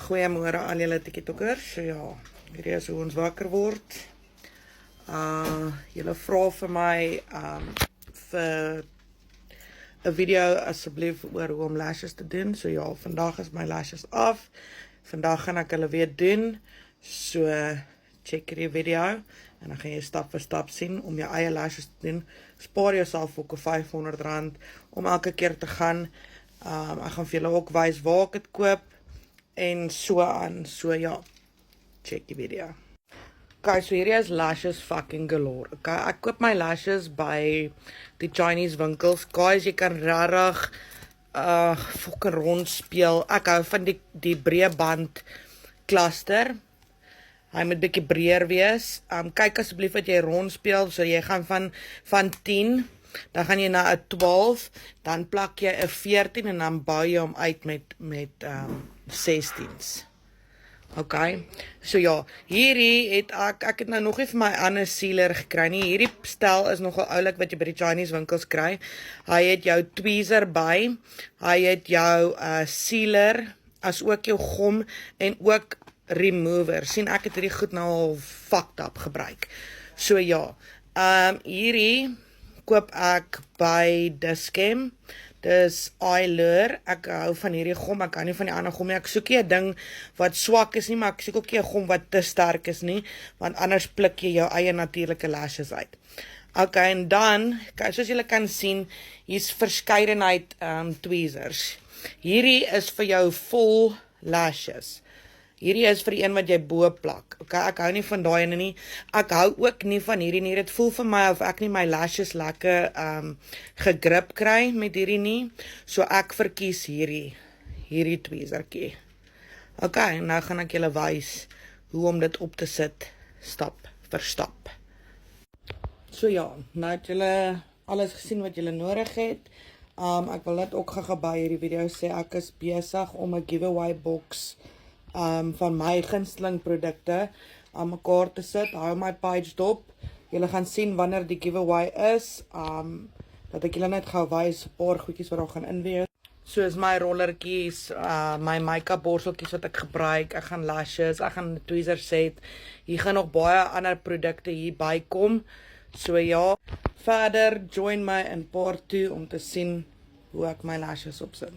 Goeiemôre al julle TikTokkers. So ja, hierdie is hoe ons wakker word. Julle vra vir my vir 'n video asseblief oor hoe om lashes te doen. So ja, vandag is my lashes af. Vandag gaan ek hulle weer doen. So check hierdie video en dan gaan jy stap vir stap sien om jou eie lashes te doen. Spaar jouself ook R500 om elke keer te gaan. Ek gaan vir julle ook wys waar ek dit koop en so aan. So ja, check die video. Okay, so hierdie is lashes fucking galore. Okay, ek koop my lashes by die Chinese winkels. Guys, jy kan rarig fucking rond speel. Ek hou van die breë band cluster. Hy moet bietjie breër wees. Kyk asseblief dat jy rond speel. So jy gaan van 10, dan gaan jy na 'n 12, dan plak jy 'n 14 en dan bou jy hom uit met 16s. Okay, so ja, hierdie het ek het nou nog nie vir my ander sealer gekry nie. Hierdie stel is nogal oulik wat jy by die Chinese winkels kry. Hy het jou tweezer by, hy het jou sealer, as ook jou gom en ook remover. Sien, ek het hierdie goed nou al fucked up gebruik. So ja, hierdie koop ek by Dischem. Dis Eyelure. Ek hou van hierdie gom, ek hou nie van die ander gom nie. Ek soek nie 'n ding wat swak is nie, maar ek soek ook nie 'n gom wat te sterk is nie, want anders pluk jy jou eie natuurlike lashes uit. Okay, en dan, soos julle kan sien, hier's verskeidenheid tweezers. Hierdie is vir jou vol lashes. Hierdie is vir die een wat jy bo plak. Okay, ek hou nie van daai ene nie. Ek hou ook nie van hierdie nie. Dit voel vir my of ek nie my lashes lekker gegrip kry met hierdie nie. So ek verkies hierdie tweezertjie. Okay, nou gaan ek julle wys hoe om dit op te sit, stap vir stap. So ja, nou het julle alles gesien wat julle nodig het. Ek wil net ook gou by hierdie video sê ek is besig om 'n giveaway box van my gunsteling produkte aan mekaar te sit. Hou my page dop. Julle gaan sien wanneer die giveaway is. Dat ek julle net gou wys 'n paar goedjies wat daar gaan in wees. Soos my rollertjies, my make-up borseltjies wat ek gebruik. Ek gaan lashes, ek gaan 'n tweezer set. Hier gaan nog baie ander produkte hier bykom. So ja, verder join my in part 2 om te sien hoe ek my lashes opsit.